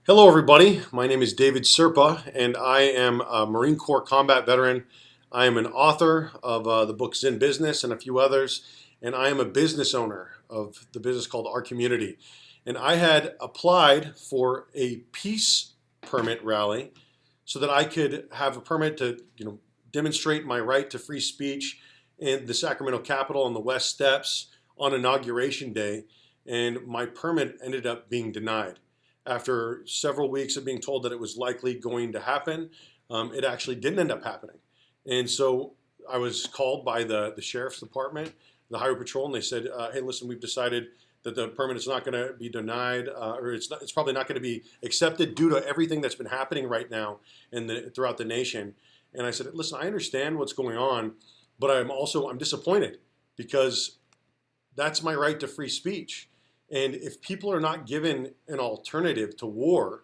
Hello, everybody. My name is David Serpa, and I am a Marine Corps combat veteran. I am an author of the book Zen Business and a few others, and I am a business owner of the business called Our Community. And I had applied for a peace permit rally so that I could have a permit to, demonstrate my right to free speech in the Sacramento Capitol on the West Steps on Inauguration Day, and my permit ended up being denied. After several weeks of being told that it was likely going to happen, it actually didn't end up happening. And so I was called by the sheriff's department, the highway patrol, and they said, "Hey, listen, we've decided that the permit is not going to be denied, or it's probably not going to be accepted due to everything that's been happening right now throughout the nation." And I said, "Listen, I understand what's going on, but I'm disappointed because that's my right to free speech. And if people are not given an alternative to war,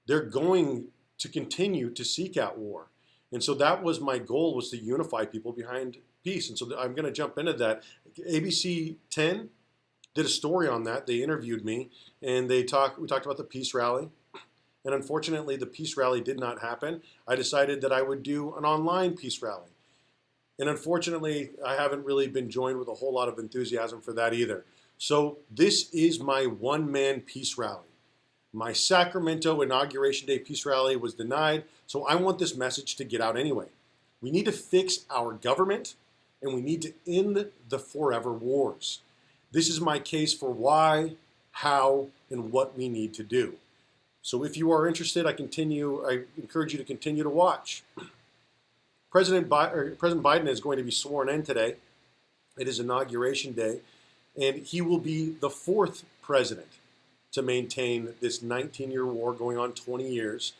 they're going to continue to seek out war." And so that was my goal, was to unify people behind peace. And so I'm going to jump into that. ABC 10 did a story on that. They interviewed me, and we talked about the peace rally. And unfortunately, the peace rally did not happen. I decided that I would do an online peace rally. And unfortunately, I haven't really been joined with a whole lot of enthusiasm for that either. So this is my one-man peace rally. My Sacramento Inauguration Day Peace Rally was denied, so I want this message to get out anyway. We need to fix our government, and we need to end the forever wars. This is my case for why, how, and what we need to do. So if you are interested, I encourage you to continue to watch. President Biden is going to be sworn in today. It is Inauguration Day, and he will be the fourth president to maintain this 19-year war going on 20 years.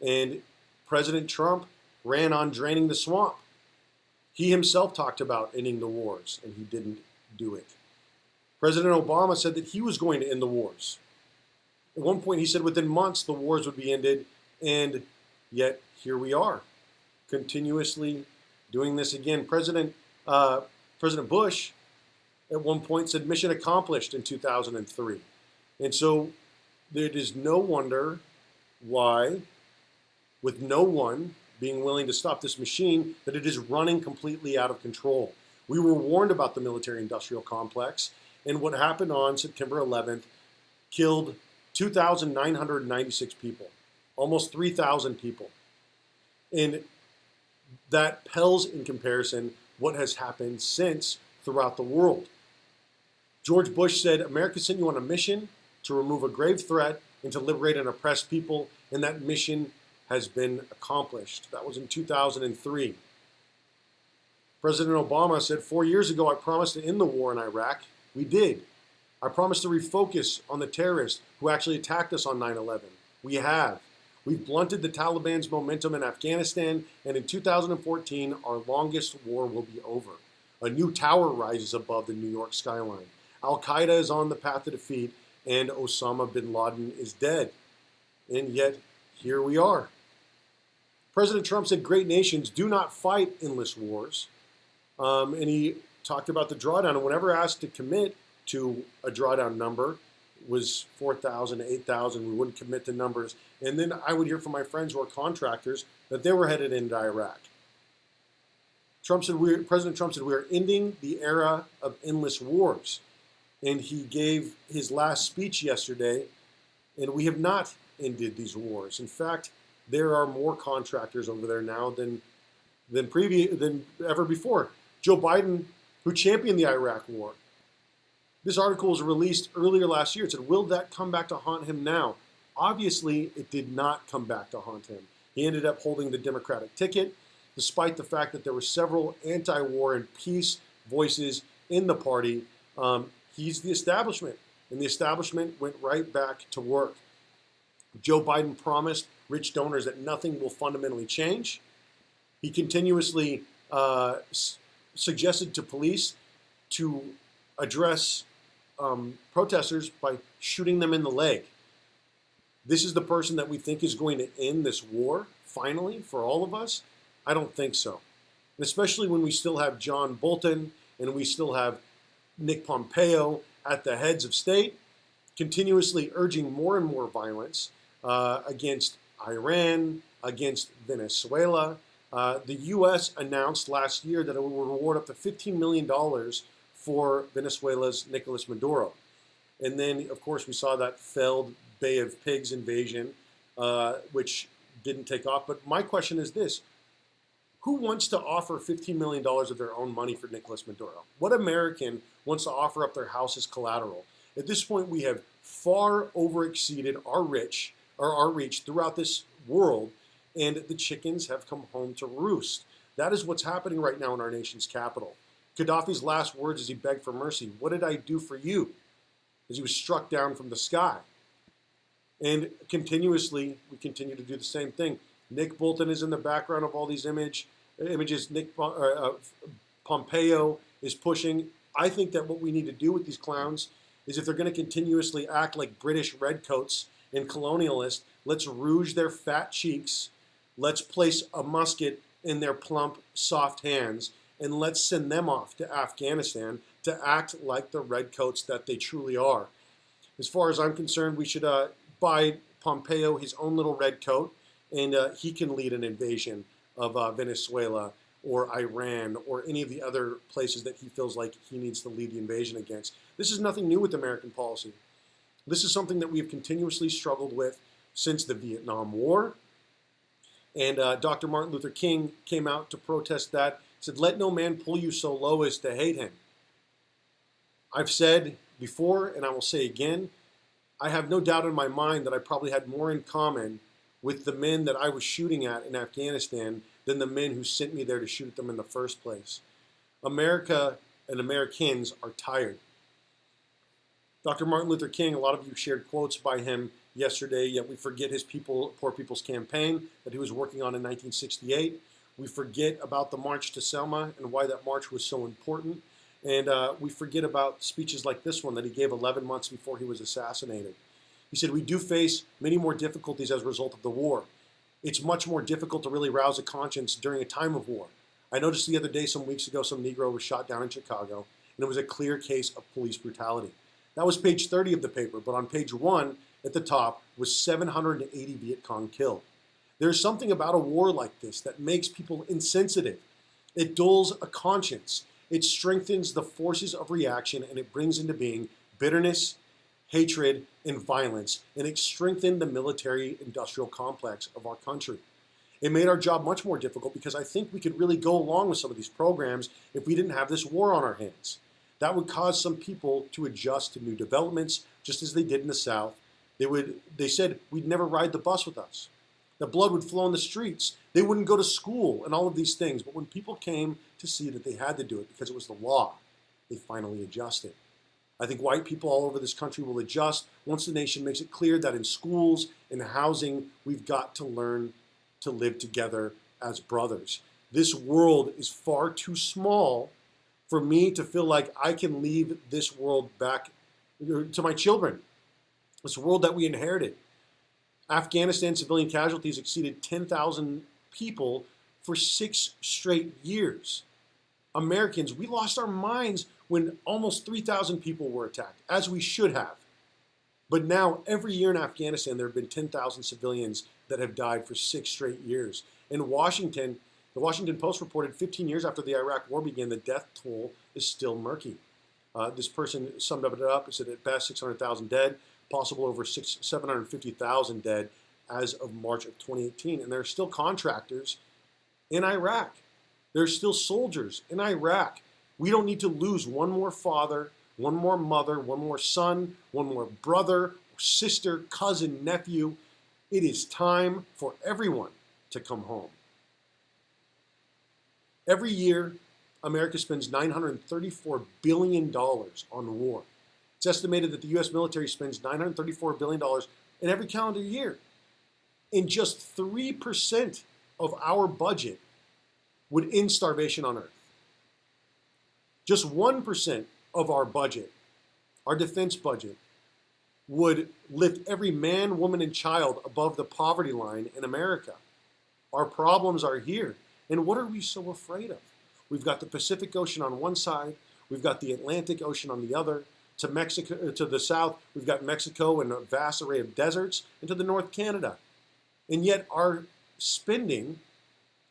And President Trump ran on draining the swamp. He himself talked about ending the wars, and he didn't do it. President Obama said that he was going to end the wars. At one point, he said within months the wars would be ended, and yet here we are, continuously doing this again. President Bush at one point said mission accomplished in 2003. And so it is no wonder why, with no one being willing to stop this machine, that it is running completely out of control. We were warned about the military-industrial complex, and what happened on September 11th killed 2,996 people, almost 3,000 people. And that pales in comparison what has happened since throughout the world. George Bush said, "America sent you on a mission to remove a grave threat and to liberate an oppressed people," and that mission has been accomplished. That was in 2003. President Obama said, 4 years ago, I promised to end the war in Iraq. We did. I promised to refocus on the terrorists who actually attacked us on 9/11. We have. We've blunted the Taliban's momentum in Afghanistan, and in 2014, our longest war will be over. A new tower rises above the New York skyline. Al-Qaeda is on the path to defeat, and Osama bin Laden is dead. And yet, here we are. President Trump said great nations do not fight endless wars. And he talked about the drawdown. And whenever asked to commit to a drawdown number, was 4,000 to 8,000, we wouldn't commit to numbers. And then I would hear from my friends who are contractors that they were headed into Iraq. President Trump said we are ending the era of endless wars. And he gave his last speech yesterday, and we have not ended these wars. In fact, there are more contractors over there now than ever before. Joe Biden, who championed the Iraq war, this article was released earlier last year. It said, will that come back to haunt him now? Obviously, it did not come back to haunt him. He ended up holding the Democratic ticket, despite the fact that there were several anti-war and peace voices in the party. He's the establishment, and the establishment went right back to work. Joe Biden promised rich donors that nothing will fundamentally change. He continuously suggested to police to address protesters by shooting them in the leg. This is the person that we think is going to end this war, finally, for all of us? I don't think so. And especially when we still have John Bolton and we still have Nick Pompeo at the heads of state, continuously urging more and more violence, against Iran, against Venezuela. The U.S. announced last year that it will reward up to $15 million for Venezuela's Nicolas Maduro. And then, of course, we saw that failed Bay of Pigs invasion, which didn't take off. But my question is this. Who wants to offer $15 million of their own money for Nicolas Maduro? What American wants to offer up their house as collateral? At this point, we have far overexceeded our reach throughout this world, and the chickens have come home to roost. That is what's happening right now in our nation's capital. Gaddafi's last words as he begged for mercy, "What did I do for you?" as he was struck down from the sky. And continuously, we continue to do the same thing. Nick Bolton is in the background of all these images. Pompeo is pushing. I think that what we need to do with these clowns is, if they're going to continuously act like British redcoats and colonialists, let's rouge their fat cheeks, let's place a musket in their plump, soft hands, and let's send them off to Afghanistan to act like the redcoats that they truly are. As far as I'm concerned, we should buy Pompeo his own little redcoat, and he can lead an invasion of Venezuela or Iran or any of the other places that he feels like he needs to lead the invasion against. This is nothing new with American policy. This is something that we have continuously struggled with since the Vietnam War. And Dr. Martin Luther King came out to protest that, said, "Let no man pull you so low as to hate him." I've said before, and I will say again, I have no doubt in my mind that I probably had more in common with the men that I was shooting at in Afghanistan than the men who sent me there to shoot at them in the first place. America and Americans are tired. Dr. Martin Luther King, a lot of you shared quotes by him yesterday, yet we forget his Poor People's Campaign that he was working on in 1968. We forget about the March to Selma and why that march was so important. And we forget about speeches like this one that he gave 11 months before he was assassinated. He said, "We do face many more difficulties as a result of the war. It's much more difficult to really rouse a conscience during a time of war. I noticed the other day, some weeks ago, some Negro was shot down in Chicago, and it was a clear case of police brutality." That was page 30 of the paper, but on page 1 at the top was 780 Viet Cong killed. There's something about a war like this that makes people insensitive. It dulls a conscience. It strengthens the forces of reaction, and it brings into being bitterness, hatred, and violence, and it strengthened the military-industrial complex of our country. It made our job much more difficult because I think we could really go along with some of these programs if we didn't have this war on our hands. That would cause some people to adjust to new developments, just as they did in the South. They said we'd never ride the bus with us. The blood would flow in the streets. They wouldn't go to school and all of these things. But when people came to see that they had to do it because it was the law, they finally adjusted. I think white people all over this country will adjust once the nation makes it clear that in schools and housing, we've got to learn to live together as brothers. This world is far too small for me to feel like I can leave this world back to my children. This world that we inherited. Afghanistan civilian casualties exceeded 10,000 people for 6 straight years. Americans, we lost our minds when almost 3,000 people were attacked, as we should have. But now, every year in Afghanistan, there have been 10,000 civilians that have died for 6 straight years. In Washington, the Washington Post reported 15 years after the Iraq War began, the death toll is still murky. This person summed it up and said at best 600,000 dead, possible over 750,000 dead as of March of 2018. And there are still contractors in Iraq. There are still soldiers in Iraq. We don't need to lose one more father, one more mother, one more son, one more brother, sister, cousin, nephew. It is time for everyone to come home. Every year, America spends $934 billion on war. It's estimated that the U.S. military spends $934 billion in every calendar year. And just 3% of our budget would end starvation on Earth. Just 1% of our budget, our defense budget, would lift every man, woman, and child above the poverty line in America. Our problems are here. And what are we so afraid of? We've got the Pacific Ocean on one side. We've got the Atlantic Ocean on the other. To Mexico, to the south, we've got Mexico and a vast array of deserts, and to the north, Canada. And yet our spending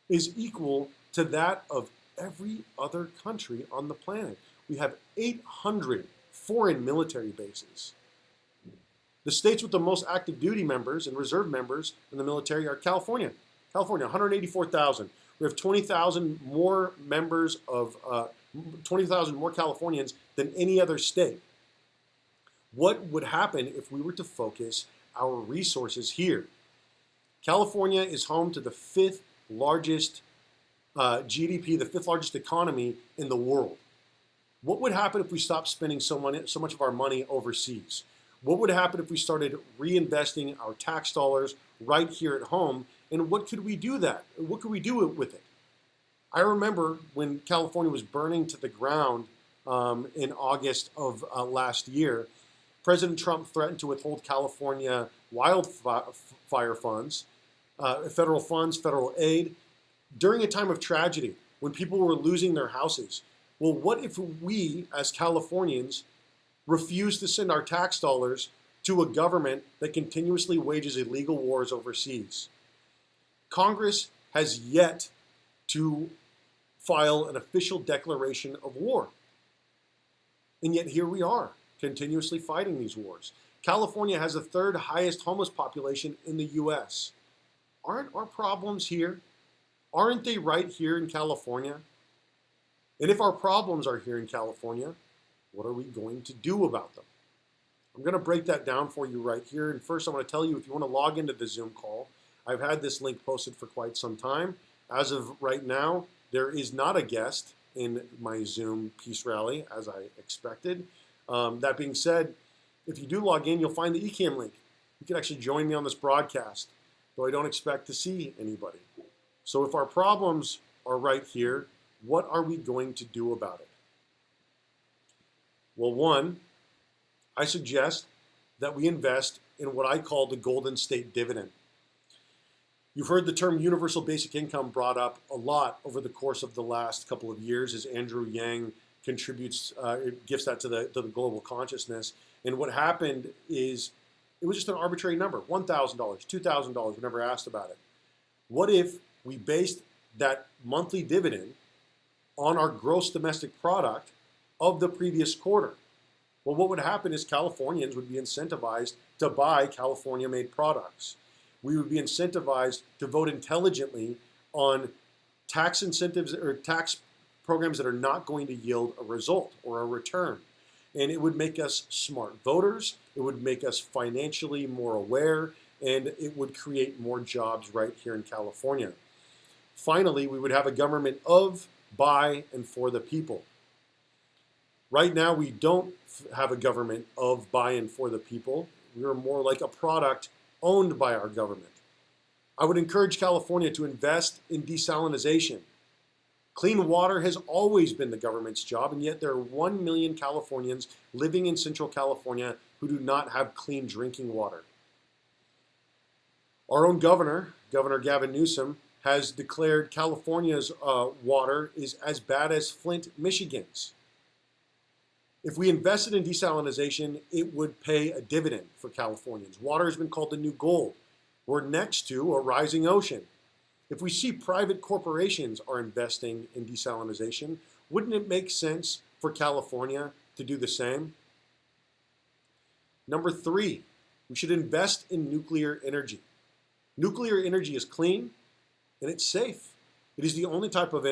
is equal to that of every other country on the planet. We have 800 foreign military bases. The states with the most active duty members and reserve members in the military are California. California, 184,000. We have 20,000 more members of 20,000 more Californians than any other state. What would happen if we were to focus our resources here? California is home to the fifth largest GDP, the fifth largest economy in the world. What would happen if we stopped spending so much of our money overseas? What would happen if we started reinvesting our tax dollars right here at home? And what could we do What could we do with it? I remember when California was burning to the ground in August of last year, President Trump threatened to withhold California wildfire funds, federal aid, during a time of tragedy when people were losing their houses. Well, what if we, as Californians, refuse to send our tax dollars to a government that continuously wages illegal wars overseas? Congress has yet to file an official declaration of war. And yet here we are, continuously fighting these wars. California has the third highest homeless population in the U.S. Aren't our problems here? Aren't they right here in California? And if our problems are here in California, what are we going to do about them? I'm going to break that down for you right here. And first, I want to tell you, if you want to log into the Zoom call, I've had this link posted for quite some time. As of right now, there is not a guest in my Zoom Peace Rally, as I expected. That being said, if you do log in, you'll find the eCam link. You can actually join me on this broadcast, though I don't expect to see anybody. So if our problems are right here, what are we going to do about it? Well, one, I suggest that we invest in what I call the Golden State Dividend. You've heard the term universal basic income brought up a lot over the course of the last couple of years as Andrew Yang contributes, gives that to the global consciousness. And what happened is it was just an arbitrary number, $1,000, $2,000, we never asked about it. What if we based that monthly dividend on our gross domestic product of the previous quarter? Well, what would happen is Californians would be incentivized to buy California-made products. We would be incentivized to vote intelligently on tax incentives or tax programs that are not going to yield a result or a return. And it would make us smart voters, it would make us financially more aware, and it would create more jobs right here in California. Finally, we would have a government of, by, and for the people. Right now, we don't have a government of, by, and for the people. We are more like a product owned by our government. I would encourage California to invest in desalinization. Clean water has always been the government's job, and yet there are 1 million Californians living in Central California who do not have clean drinking water. Our own governor, Governor Gavin Newsom, has declared California's water is as bad as Flint, Michigan's. If we invested in desalinization, it would pay a dividend for Californians. Water has been called the new gold. We're next to a rising ocean. If we see private corporations are investing in desalinization, wouldn't it make sense for California to do the same? Number 3, we should invest in nuclear energy. Nuclear energy is clean and it's safe. It is the only type of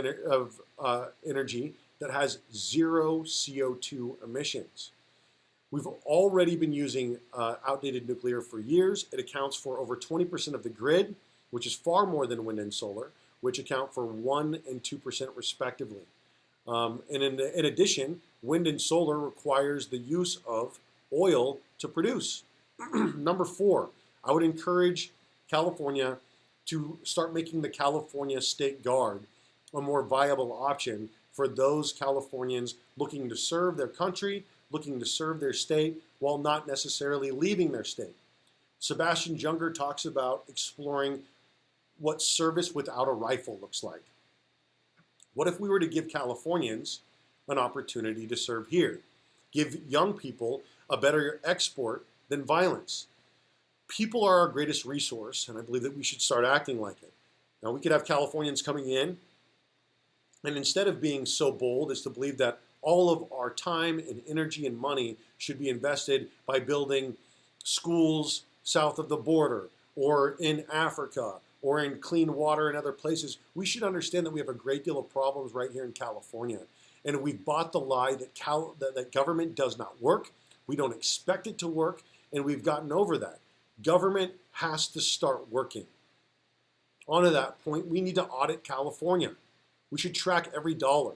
energy that has zero CO2 emissions. We've already been using outdated nuclear for years. It accounts for over 20% of the grid, which is far more than wind and solar, which account for 1% and 2% respectively. And in addition, wind and solar requires the use of oil to produce. Number 4, I would encourage California to start making the California State Guard a more viable option for those Californians looking to serve their country, looking to serve their state, while not necessarily leaving their state. Sebastian Junger talks about exploring what service without a rifle looks like. What if we were to give Californians an opportunity to serve here? give young people a better export than violence. People are our greatest resource, and I believe that we should start acting like it. Now, we could have Californians coming in, and instead of being so bold as to believe that all of our time and energy and money should be invested by building schools south of the border or in Africa or in clean water in other places, we should understand that we have a great deal of problems right here in California. And we've bought the lie that government does not work. We don't expect it to work, and we've gotten over that. Government has to start working. On to that point, we need to audit California. We should track every dollar.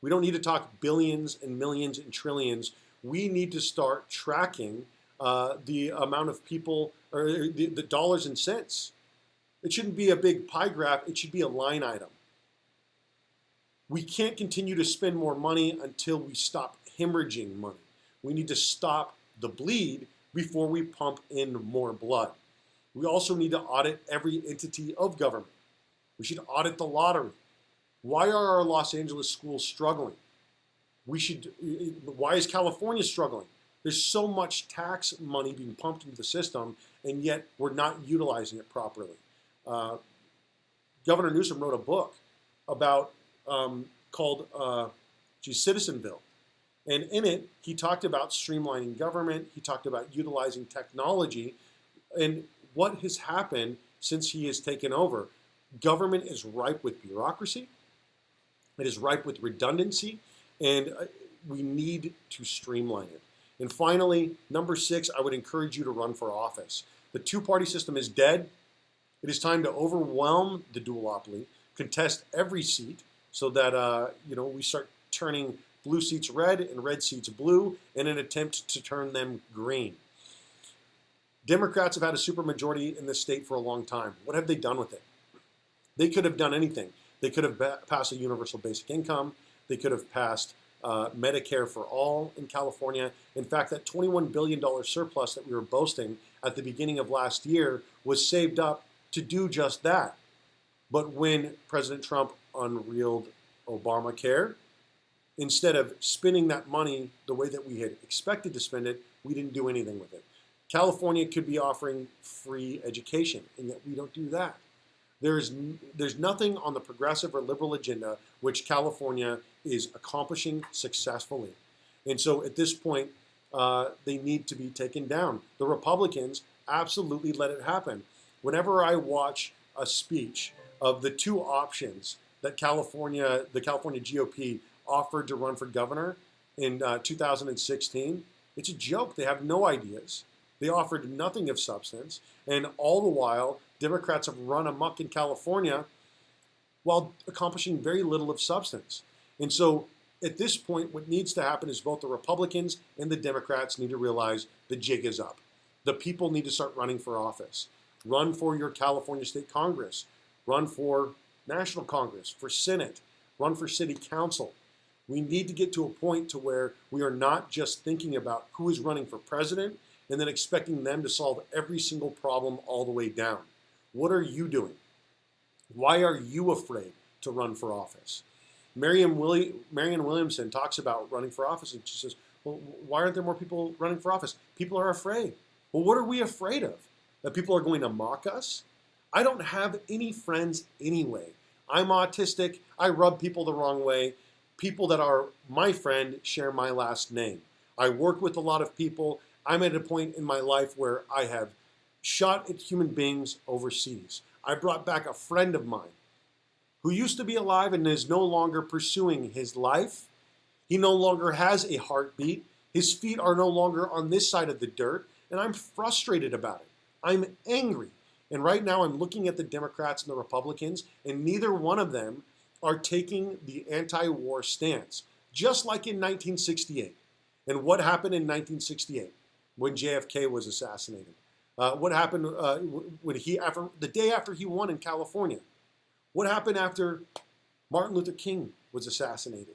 We don't need to talk billions and millions and trillions. We need to start tracking the amount of people, or the dollars and cents. It shouldn't be a big pie graph. It should be a line item. We can't continue to spend more money until we stop hemorrhaging money. We need to stop the bleed before we pump in more blood. We also need to audit every entity of government. We should audit the lottery. Why are our Los Angeles schools struggling? Why is California struggling? There's so much tax money being pumped into the system, and yet we're not utilizing it properly. Governor Newsom wrote a book about called Citizenville. And in it, he talked about streamlining government. He talked about utilizing technology. And what has happened since he has taken over? Government is ripe with bureaucracy. It is ripe with redundancy. And we need to streamline it. And finally, number 6, I would encourage you to run for office. The two-party system is dead. It is time to overwhelm the duopoly, contest every seat, so that we start turning blue seats red and red seats blue in an attempt to turn them green. Democrats have had a supermajority in this state for a long time. What have they done with it? They could have done anything. They could have passed a universal basic income. They could have passed Medicare for all in California. In fact, that $21 billion surplus that we were boasting at the beginning of last year was saved up to do just that. But when President Trump unreeled Obamacare, instead of spending that money the way that we had expected to spend it, we didn't do anything with it. California could be offering free education, and yet we don't do that. There's nothing on the progressive or liberal agenda which California is accomplishing successfully. And so at this point, they need to be taken down. The Republicans absolutely let it happen. Whenever I watch a speech of the two options that the California GOP offered to run for governor in 2016, it's a joke. They have no ideas. They offered nothing of substance. And all the while, Democrats have run amok in California while accomplishing very little of substance. And so at this point, what needs to happen is both the Republicans and the Democrats need to realize the jig is up. The people need to start running for office. Run for your California State Congress. Run for National Congress, for Senate. Run for City Council. We need to get to a point to where we are not just thinking about who is running for president and then expecting them to solve every single problem all the way down. What are you doing? Why are you afraid to run for office? Marianne Williamson talks about running for office, and she says, well, why aren't there more people running for office? People are afraid. Well, what are we afraid of? That people are going to mock us? I don't have any friends anyway. I'm autistic. I rub people the wrong way. People that are my friend share my last name. I work with a lot of people. I'm at a point in my life where I have shot at human beings overseas. I brought back a friend of mine who used to be alive and is no longer pursuing his life. He no longer has a heartbeat. His feet are no longer on this side of the dirt, and I'm frustrated about it. I'm angry. And right now I'm looking at the Democrats and the Republicans, and neither one of them are taking the anti-war stance, just like in 1968. And what happened in 1968 when JFK was assassinated? What happened when the day after he won in California? What happened after Martin Luther King was assassinated?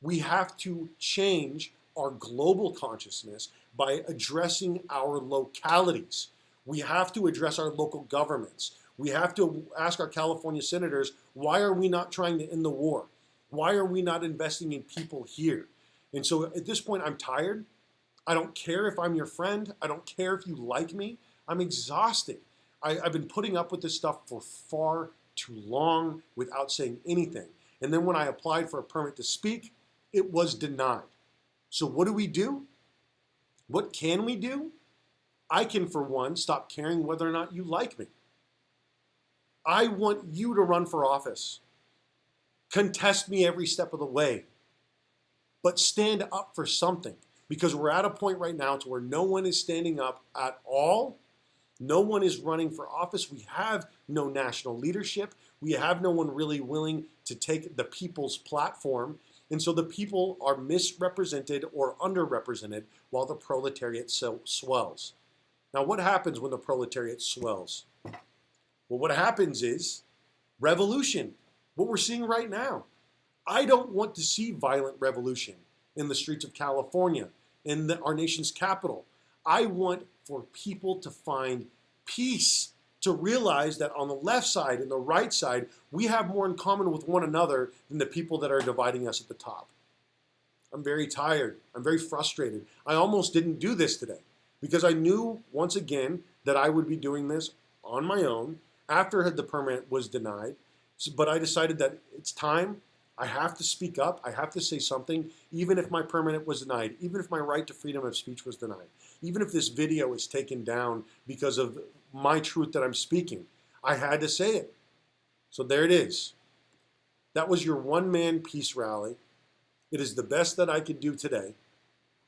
We have to change our global consciousness by addressing our localities. We have to address our local governments. We have to ask our California senators, why are we not trying to end the war? Why are we not investing in people here? And so at this point, I'm tired. I don't care if I'm your friend. I don't care if you like me. I'm exhausted. I've been putting up with this stuff for far too long without saying anything. And then when I applied for a permit to speak, it was denied. So what do? What can we do? I can, for one, stop caring whether or not you like me. I want you to run for office. Contest me every step of the way. But stand up for something. Because we're at a point right now to where no one is standing up at all. No one is running for office. We have no national leadership. We have no one really willing to take the people's platform. And so the people are misrepresented or underrepresented while the proletariat swells. Now, what happens when the proletariat swells? Well, what happens is revolution, what we're seeing right now. I don't want to see violent revolution in the streets of California, in our nation's capital. I want for people to find peace, to realize that on the left side and the right side, we have more in common with one another than the people that are dividing us at the top. I'm very tired. I'm very frustrated. I almost didn't do this today because I knew once again that I would be doing this on my own after the permit was denied. But I decided that it's time. I have to speak up. I have to say something, even if my permit was denied, even if my right to freedom of speech was denied, even if this video is taken down because of my truth that I'm speaking. I had to say it. So there it is. That was your one-man peace rally. It is the best that I could do today.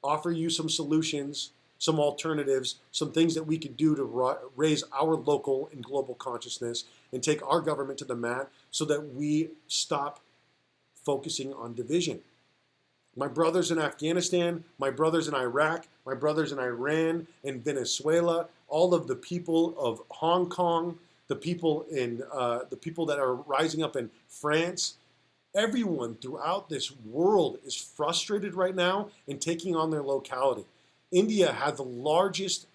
Offer you some solutions, some alternatives, some things that we could do to raise our local and global consciousness and take our government to the mat so that we stop focusing on division. My brothers in Afghanistan, my brothers in Iraq, my brothers in Iran and Venezuela, all of the people of Hong Kong, the people that are rising up in France, everyone throughout this world is frustrated right now and taking on their locality. India had the largest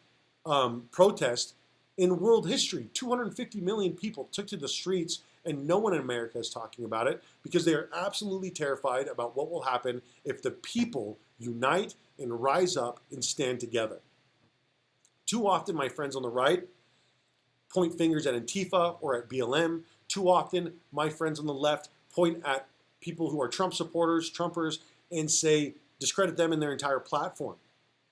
protest in world history. 250 million people took to the streets, and no one in America is talking about it because they are absolutely terrified about what will happen if the people unite and rise up and stand together. Too often, my friends on the right point fingers at Antifa or at BLM. Too often, my friends on the left point at people who are Trump supporters, Trumpers, and say, discredit them and their entire platform.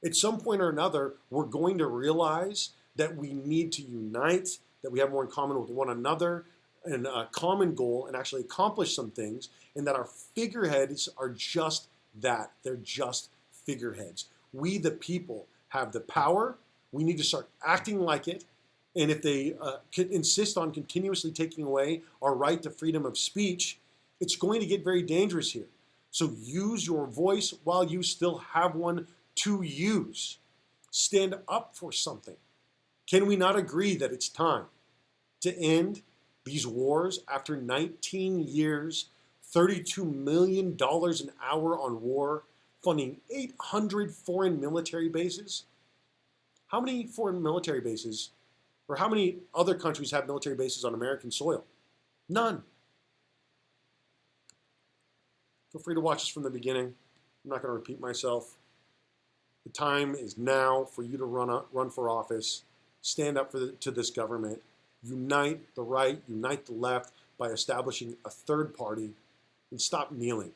At some point or another, we're going to realize that we need to unite, that we have more in common with one another, and a common goal, and actually accomplish some things, and that our figureheads are just that. They're just figureheads. We, the people, have the power. We need to start acting like it. And if they insist on continuously taking away our right to freedom of speech, it's going to get very dangerous here. So use your voice while you still have one to use. Stand up for something. Can we not agree that it's time to end these wars after 19 years, $32 million an hour on war, funding 800 foreign military bases? How many foreign military bases, or how many other countries have military bases on American soil? None. Feel free to watch this from the beginning. I'm not going to repeat myself. The time is now for you to run for office, stand up to this government, unite the right, unite the left by establishing a third party, and stop kneeling.